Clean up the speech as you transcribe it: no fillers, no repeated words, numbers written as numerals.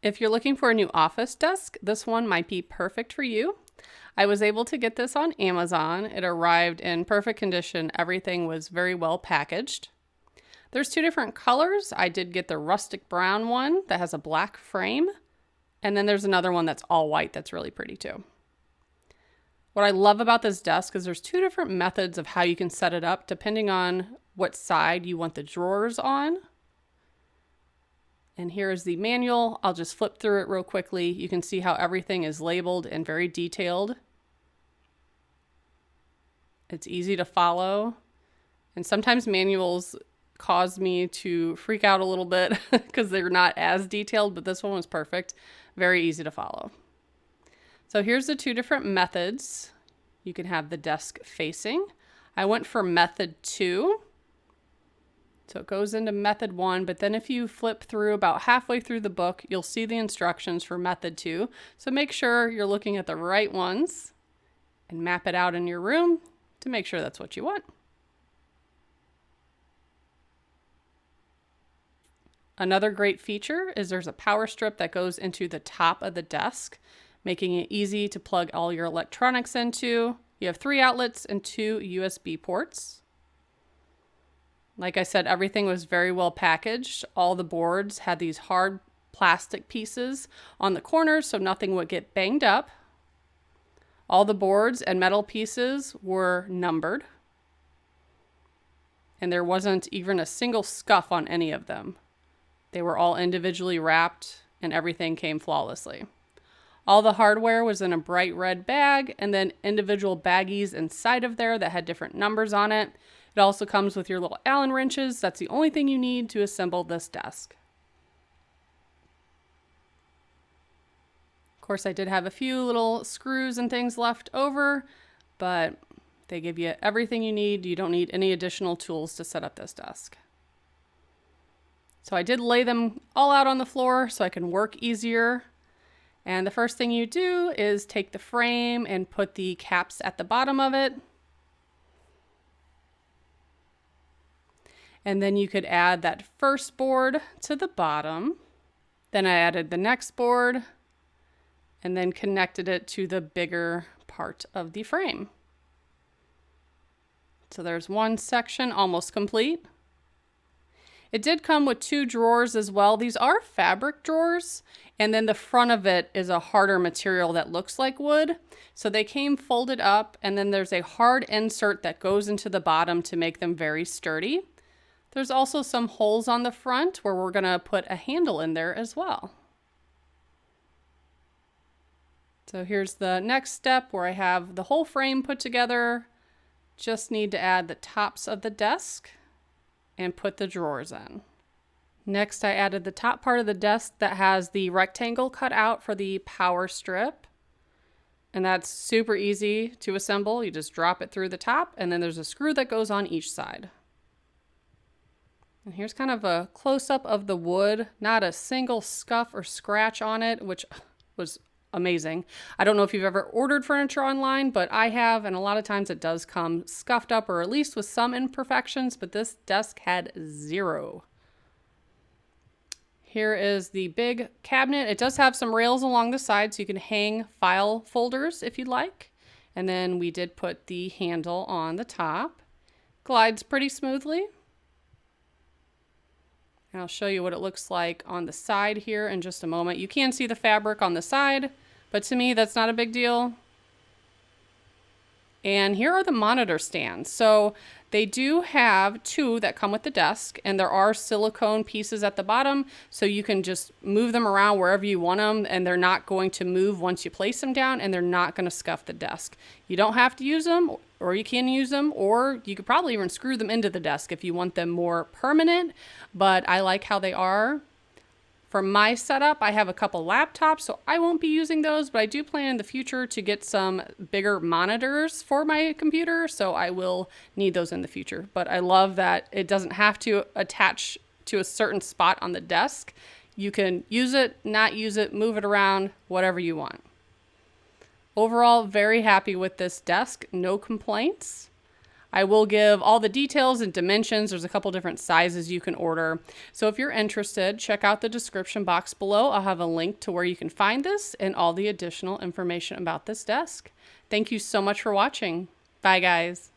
If you're looking for a new office desk, this one might be perfect for you. I was able to get this on Amazon. It arrived in perfect condition. Everything was very well packaged. There's two different colors. I did get the rustic brown one that has a black frame, and then there's another one that's all white that's really pretty too. What I love about this desk is there's two different methods of how you can set it up depending on what side you want the drawers on. And here is the manual. I'll just flip through it real quickly. You can see how everything is labeled and very detailed. It's easy to follow. And sometimes manuals cause me to freak out a little bit because they're not as detailed, but this one was perfect. Very easy to follow. So here's the two different methods. You can have the desk facing. I went for method 2. So it goes into method 1, but then if you flip through about halfway through the book, you'll see the instructions for method 2. So make sure you're looking at the right ones and map it out in your room to make sure that's what you want. Another great feature is there's a power strip that goes into the top of the desk, making it easy to plug all your electronics into. You have 3 outlets and 2 USB ports. Like I said, everything was very well packaged. All the boards had these hard plastic pieces on the corners so nothing would get banged up. All the boards and metal pieces were numbered. And there wasn't even a single scuff on any of them. They were all individually wrapped and everything came flawlessly. All the hardware was in a bright red bag and then individual baggies inside of there that had different numbers on it. It also comes with your little Allen wrenches. That's the only thing you need to assemble this desk. Of course, I did have a few little screws and things left over, but they give you everything you need. You don't need any additional tools to set up this desk. So I did lay them all out on the floor so I can work easier. And the first thing you do is take the frame and put the caps at the bottom of it. And then you could add that first board to the bottom. Then I added the next board and then connected it to the bigger part of the frame. So there's one section almost complete. It did come with 2 drawers as well. These are fabric drawers, and then the front of it is a harder material that looks like wood. So they came folded up, and then there's a hard insert that goes into the bottom to make them very sturdy. There's also some holes on the front where we're gonna put a handle in there as well. So here's the next step where I have the whole frame put together. Just need to add the tops of the desk and put the drawers in. Next, I added the top part of the desk that has the rectangle cut out for the power strip. And that's super easy to assemble. You just drop it through the top, and then there's a screw that goes on each side. And here's kind of a close-up of the wood. Not a single scuff or scratch on it, which was amazing. I don't know if you've ever ordered furniture online, but I have, and a lot of times it does come scuffed up or at least with some imperfections, but this desk had 0. Here is the big cabinet. It does have some rails along the side so you can hang file folders if you'd like. And then we did put the handle on the top. Glides pretty smoothly. And I'll show you what it looks like on the side here in just a moment. You can see the fabric on the side, but to me, that's not a big deal. And here are the monitor stands. So they do have 2 that come with the desk, and there are silicone pieces at the bottom, so you can just move them around wherever you want them, and they're not going to move once you place them down, and they're not going to scuff the desk. You don't have to use them, or you can use them, or you could probably even screw them into the desk if you want them more permanent, but I like how they are. For my setup, I have a couple laptops, so I won't be using those, but I do plan in the future to get some bigger monitors for my computer, so I will need those in the future. But I love that it doesn't have to attach to a certain spot on the desk. You can use it, not use it, move it around, whatever you want. Overall, very happy with this desk, no complaints. I will give all the details and dimensions. There's a couple different sizes you can order. So if you're interested, check out the description box below. I'll have a link to where you can find this and all the additional information about this desk. Thank you so much for watching. Bye, guys.